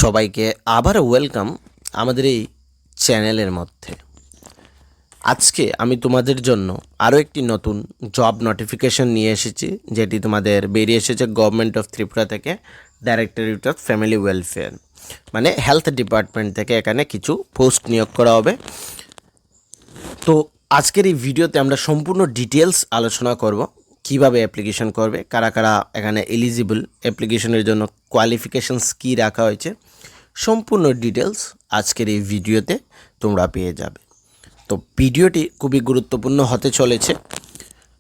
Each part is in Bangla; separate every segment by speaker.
Speaker 1: সবাইকে আবার ওয়েলকাম আমাদের এই চ্যানেলের মধ্যে। আজকে আমি তোমাদের জন্য আরও একটি নতুন জব নোটিফিকেশন নিয়ে এসেছি, যেটি তোমাদের বেরিয়ে এসেছে গভর্নমেন্ট অফ ত্রিপুরা থেকে, ডাইরেক্টরেট অফ ফ্যামিলি ওয়েলফেয়ার, মানে হেলথ ডিপার্টমেন্ট থেকে এখানে কিছু পোস্ট নিয়োগ করা হবে। তো আজকের এই ভিডিওতে আমরা সম্পূর্ণ ডিটেলস আলোচনা করব, কিভাবে অ্যাপ্লিকেশন করবে, কারা কারা এখানে এলিজিবল, অ্যাপ্লিকেশনের জন্য কোয়ালিফিকেশনস কী রাখা হয়েছে, সম্পূর্ণ ডিটেলস আজকের এই ভিডিওতে তোমরা পেয়ে যাবে। তো ভিডিওটি খুবই গুরুত্বপূর্ণ হতে চলেছে,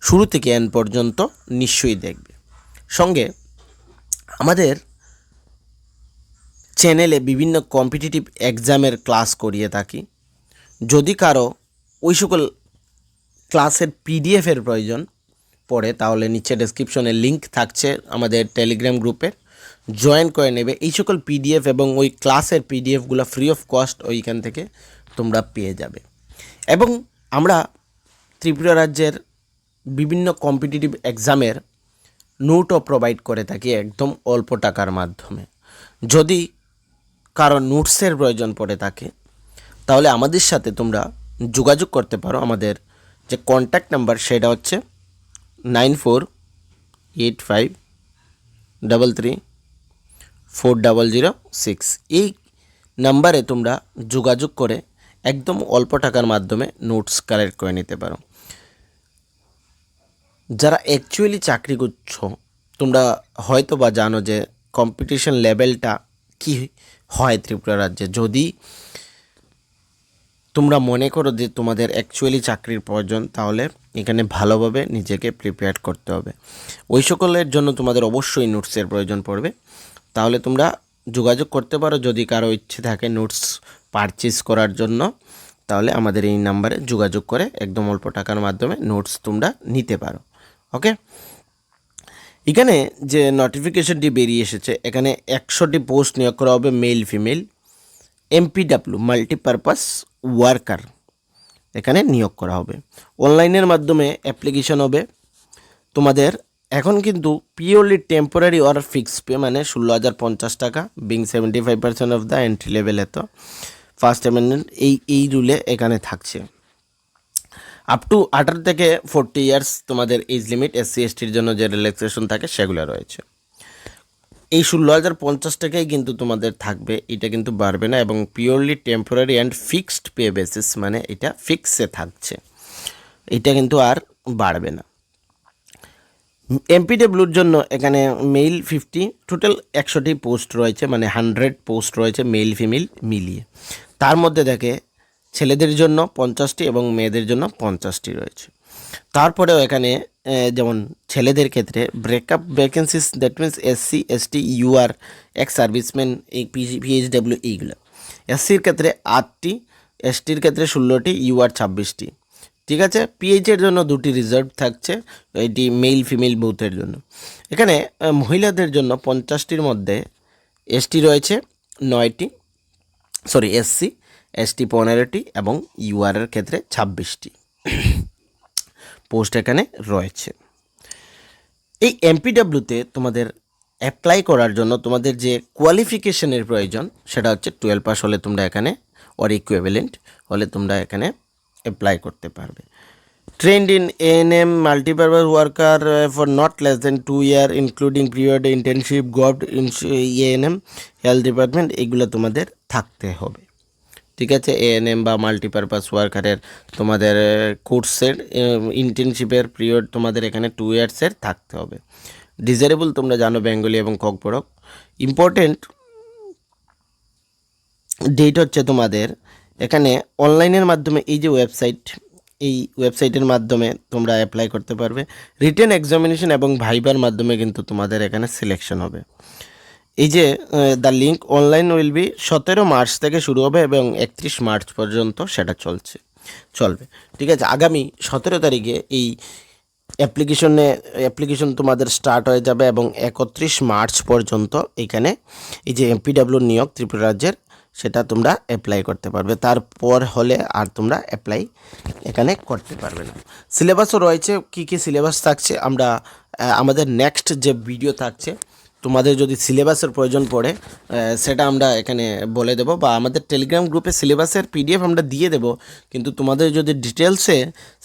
Speaker 1: শুরু থেকে এন্ড পর্যন্ত নিশ্চয়ই দেখবে। সঙ্গে আমাদের চ্যানেলে বিভিন্ন কম্পিটিটিভ এক্সামের ক্লাস করিয়ে থাকি। যদি কারো ওই সকল ক্লাসের পিডিএফের প্রয়োজন পড়ে, তাহলে নিচে ডেসক্রিপশনে লিঙ্ক থাকছে আমাদের টেলিগ্রাম গ্রুপের, জয়েন করে নেবে। এই সকল পিডিএফ এবং ওই ক্লাসের পিডিএফগুলো ফ্রি অফ কস্ট ওইখান থেকে তোমরা পেয়ে যাবে। এবং আমরা ত্রিপুরা রাজ্যের বিভিন্ন কম্পিটিটিভ এক্সামের নোটও প্রোভাইড করে থাকি একদম অল্প টাকার মাধ্যমে। যদি কারো নোটসের প্রয়োজন পড়ে থাকে, তাহলে আমাদের সাথে তোমরা যোগাযোগ করতে পারো। আমাদের যে কন্ট্যাক্ট নাম্বার সেটা হচ্ছে 9485334006। এই নাম্বারে তোমরা যোগাযোগ করে একদম অল্প টাকার মাধ্যমে নোটস কালেক্ট করে নিতে পারো। যারা অ্যাকচুয়ালি চাকরি করছো, তোমরা হয়তো বা জানো যে কম্পিটিশন লেভেলটা কি হয় ত্রিপুরা রাজ্যে। যদি তোমরা মনে করো যে তোমাদের অ্যাকচুয়ালি চাকরির প্রয়োজন, তাহলে এখানে ভালোভাবে নিজেকে প্রিপেয়ার করতে হবে। ওই সকলের জন্য তোমাদের অবশ্যই নোটসের প্রয়োজন পড়বে। তাহলে তোমরা যোগাযোগ করতে পারো, যদি কারো ইচ্ছে থাকে নোটস পারচেজ করার জন্য, তাহলে আমাদের এই নাম্বারে যোগাযোগ করে একদম অল্প টাকার মাধ্যমে নোটস তোমরা নিতে পারো। ওকে, এখানে যে নোটিফিকেশনটি বেরিয়ে এসেছে, এখানে 100টি পোস্ট নিয়োগ করা হবে, male female, MPW multipurpose worker এখানে নিয়োগ করা হবে। অনলাইনের মাধ্যমে অ্যাপ্লিকেশন হবে তোমাদের। এখন কিন্তু purely temporary or fix pay, মানে 16,050 টাকা, being 75% of the entry level. এত ফার্স্ট অ্যামেন্ডমেন্ট এই রুলে এখানে থাকছে। আপ টু 18 থেকে 40 ইয়ার্স তোমাদের এজ লিমিট। SC STর জন্য যে রিল্যাক্সেশন থাকে সেগুলো রয়েছে। এই 16,050 টাকাই কিন্তু তোমাদের থাকবে, এটা কিন্তু বাড়বে না। এবং purely temporary and fixed pay basis, মানে এটা ফিক্সে থাকছে, এটা কিন্তু আর বাড়বে না। এমপিডব্লিউর জন্য এখানে মেল 50, টোটাল 100টি পোস্ট রয়েছে, মানে 100 পোস্ট রয়েছে মেল ফিমেল মিলিয়ে। তার মধ্যে দেখে ছেলেদের জন্য 50টি এবং মেয়েদের জন্য 50টি রয়েছে। তারপরেও এখানে যেমন ছেলেদের ক্ষেত্রে breakup vacancies, that means SC ST UR, ex serviceman, এই PHW এইগুলো। SCর ক্ষেত্রে 8টি, STর ক্ষেত্রে 16টি, UR 26টি। ঠিক আছে, PHের জন্য 2টি রিজার্ভ থাকছে, এটি মেল ফিমেল বোথের জন্য। এখানে মহিলাদের জন্য 50টির মধ্যে ST রয়েছে 9টি, SC ST 15টি এবং URের ক্ষেত্রে 26টি পোস্ট এখানে রয়েছে। এই এমপিডব্লিউতে তোমাদের অ্যাপ্লাই করার জন্য তোমাদের যে কোয়ালিফিকেশনের প্রয়োজন, সেটা হচ্ছে 12 পাস হলে তোমরা এখানে, অর ইকুইভ্যালেন্ট হলে তোমরা এখানে অ্যাপ্লাই করতে পারবে। Trend in ANM multipurpose worker for not less than 2 year including period internship, governed ANM health department, এগুলো তোমাদের থাকতে হবে। ঠিক আছে, ANM বা মাল্টিপারপাস ওয়ার্কারের তোমাদের কোর্সের ইন্টার্নশিপের পিরিয়ড তোমাদের এখানে 2 ইয়ার্সের থাকতে হবে। ডিজারেবল তোমরা জানো, বেঙ্গলি এবং ককবরক। ইম্পর্টেন্ট ডেট হচ্ছে তোমাদের এখানে অনলাইনের মাধ্যমে, এই যে ওয়েবসাইট, এই ওয়েবসাইটের মাধ্যমে তোমরা অ্যাপ্লাই করতে পারবে। রিটেন এক্সামিনেশন এবং ভাইবার মাধ্যমে কিন্তু তোমাদের এখানে সিলেকশন হবে। এই যে the link online will be 17 March থেকে শুরু হবে এবং 31 মার্চ পর্যন্ত সেটা চলবে। ঠিক আছে, আগামী 17 তারিখে এই অ্যাপ্লিকেশন তোমাদের স্টার্ট হয়ে যাবে এবং 31 মার্চ পর্যন্ত এখানে এই যে এমপিডব্লিউ নিয়োগ ত্রিপুরা রাজ্যের, সেটা তোমরা অ্যাপ্লাই করতে পারবে। তারপর হলে আর তোমরা অ্যাপ্লাই এখানে করতে পারবে না। সিলেবাসও রয়েছে, কী কী সিলেবাস থাকছে আমরা আমাদের নেক্সট যে ভিডিও থাকছে তোমাদের যদি সিলেবাসের প্রয়োজন পড়ে সেটা আমরা এখানে বলে দেবো, বা আমাদের টেলিগ্রাম গ্রুপে সিলেবাসের পিডিএফ আমরা দিয়ে দেবো। কিন্তু তোমাদের যদি ডিটেলসে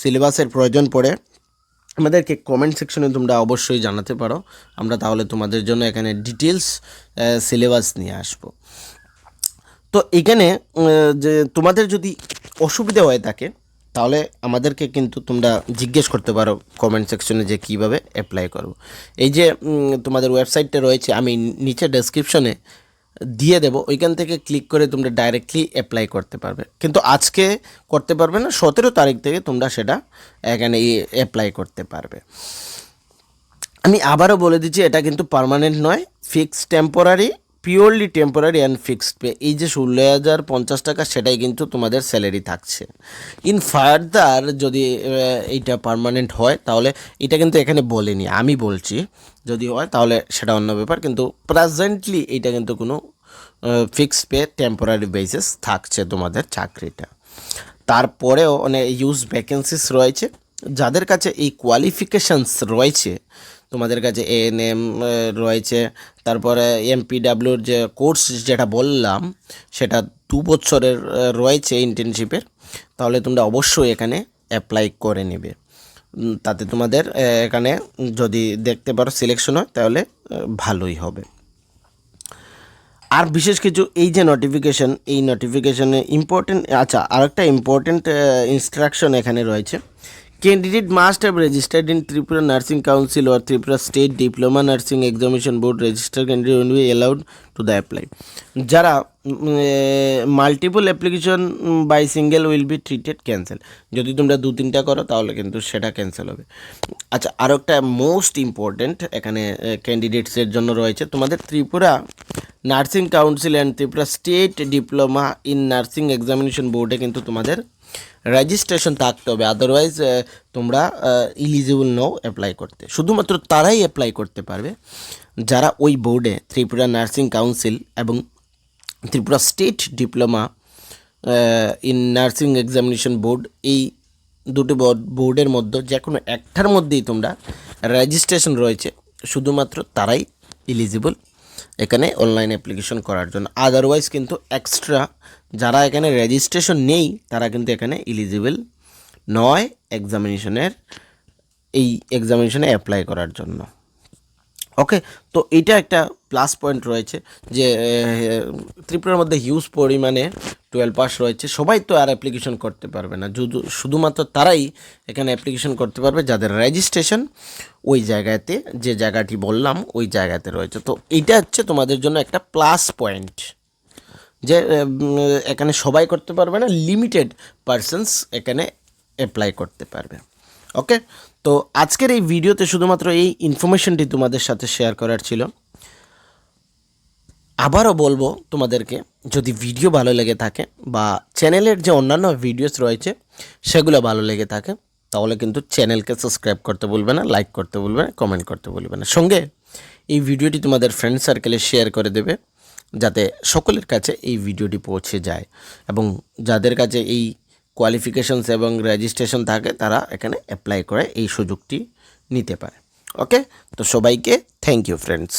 Speaker 1: সিলেবাসের প্রয়োজন পড়ে আমাদেরকে কমেন্ট সেকশনে তোমরা অবশ্যই জানাতে পারো, আমরা তাহলে তোমাদের জন্য এখানে ডিটেলস সিলেবাস নিয়ে আসবো। তো এখানে যে তোমাদের যদি অসুবিধা হয়ে থাকে তাহলে আমাদেরকে কিন্তু তোমরা জিজ্ঞেস করতে পারো কমেন্ট সেকশনে যে কীভাবে অ্যাপ্লাই করব। এই যে তোমাদের ওয়েবসাইটটা রয়েছে, আমি নিচে ডেসক্রিপশনে দিয়ে দেবো, ওইখান থেকে ক্লিক করে তোমরা ডাইরেক্টলি অ্যাপ্লাই করতে পারবে। কিন্তু আজকে করতে পারবে না, 17 তারিখ থেকে তোমরা সেটা এখানে অ্যাপ্লাই করতে পারবে। আমি আবারও বলে দিচ্ছি, এটা কিন্তু পার্মানেন্ট নয়, fixed temporary, purely temporary and fixed pay. এই যে 16,050 টাকা সেটাই কিন্তু তোমাদের স্যালারি থাকছে। ইন ফার্দার যদি এইটা পার্মানেন্ট হয় তাহলে, এটা কিন্তু এখানে বলিনি, আমি বলছি যদি হয় তাহলে সেটা অন্য ব্যাপার, কিন্তু প্রেজেন্টলি এইটা কিন্তু কোনো ফিক্সড পে টেম্পোরারি বেসিস থাকছে তোমাদের চাকরিটা। তারপরেও অনেক ইউজ ভ্যাকেন্সিস রয়েছে, যাদের কাছে এই কোয়ালিফিকেশানস রয়েছে, তোমাদের কাছে এএনএম রয়েছে, তারপরে এমপিডাব্লিউর যে কোর্স যেটা বললাম সেটা 2 বছরের রয়েছে ইন্টার্নশিপের, তাহলে তোমরা অবশ্যই এখানে অ্যাপ্লাই করে নেবে। তাতে তোমাদের এখানে যদি দেখতে পারো সিলেকশন হয় তাহলে ভালোই হবে। আর বিশেষ কিছু এই যে নোটিফিকেশান, এই নোটিফিকেশানে ইম্পর্টেন্ট, আচ্ছা আরেকটা ইম্পর্টেন্ট ইনস্ট্রাকশন এখানে রয়েছে, candidate must have registered in Tripura nursing council or Tripura state diploma nursing examination board, register candidate will be allowed to the apply. যারা multiple application by single will be treated cancel. যদি তোমরা 2-3টা করো তাহলে কিন্তু সেটা ক্যান্সেল হবে। আচ্ছা, আরও একটা মোস্ট ইম্পর্টেন্ট এখানে ক্যান্ডিডেটসের জন্য রয়েছে, তোমাদের Tripura nursing council and Tripura state diploma in nursing examination বোর্ডে কিন্তু তোমাদের রেজিস্ট্রেশন থাকতে হবে, আদারওয়াইজ তোমরা ইলিজিবল নও অ্যাপ্লাই করতে। শুধুমাত্র তারাই অ্যাপ্লাই করতে পারবে যারা ওই বোর্ডে, ত্রিপুরা নার্সিং কাউন্সিল এবং Tripura state diploma in nursing examination board, এই দুটো বোর্ডের মধ্যে যে কোনো একটার মধ্যেই তোমরা রেজিস্ট্রেশন রয়েছে, শুধুমাত্র তারাই ইলিজিবল এখানে অনলাইন অ্যাপ্লিকেশন করার জন্য। আদারওয়াইজ কিন্তু এক্সট্রা যারা এখানে রেজিস্ট্রেশন নেই তারা কিন্তু এখানে ইলিজিবল নয় এই এক্সামিনেশনে অ্যাপ্লাই করার জন্য। ওকে, তো এটা একটা প্লাস পয়েন্ট রয়েছে যে ত্রিপুরার মধ্যে হিউজ পরিমাণে 12 পাস রয়েছে, সবাই তো আর অ্যাপ্লিকেশন করতে পারবে না, শুধুমাত্র তারাই এখানে অ্যাপ্লিকেশন করতে পারবে যাদের রেজিস্ট্রেশন ওই জায়গাতে, যে জায়গাটি বললাম ওই জায়গাতে রয়েছে। তো এইটা হচ্ছে তোমাদের জন্য একটা প্লাস পয়েন্ট, যে এখানে সবাই করতে পারবে না, লিমিটেড পারসনস এখানে অ্যাপ্লাই করতে পারবে। ওকে, তো আজকের এই ভিডিওতে শুধুমাত্র এই ইনফরমেশনটি তোমাদের সাথে শেয়ার করার ছিল। আবারও বলবো তোমাদেরকে, যদি ভিডিও ভালো লেগে থাকে বা চ্যানেলের যে অন্যান্য ভিডিওস রয়েছে সেগুলো ভালো লেগে থাকে তাহলে কিন্তু চ্যানেলকে সাবস্ক্রাইব করতে ভুলবে না, লাইক করতে ভুলবে না, কমেন্ট করতে ভুলবে না। সঙ্গে এই ভিডিওটি তোমাদের ফ্রেন্ড সার্কেলে শেয়ার করে দেবে, যাতে সকলের কাছে এই ভিডিওটি পৌঁছে যায়, এবং যাদের কাছে এই কোয়ালিফিকেশনস এবং রেজিস্ট্রেশন থাকে তারা এখানে অ্যাপ্লাই করে এই সুযোগটি নিতে পারে। ওকে, তো সবাইকে থ্যাংক ইউ ফ্রেন্ডস।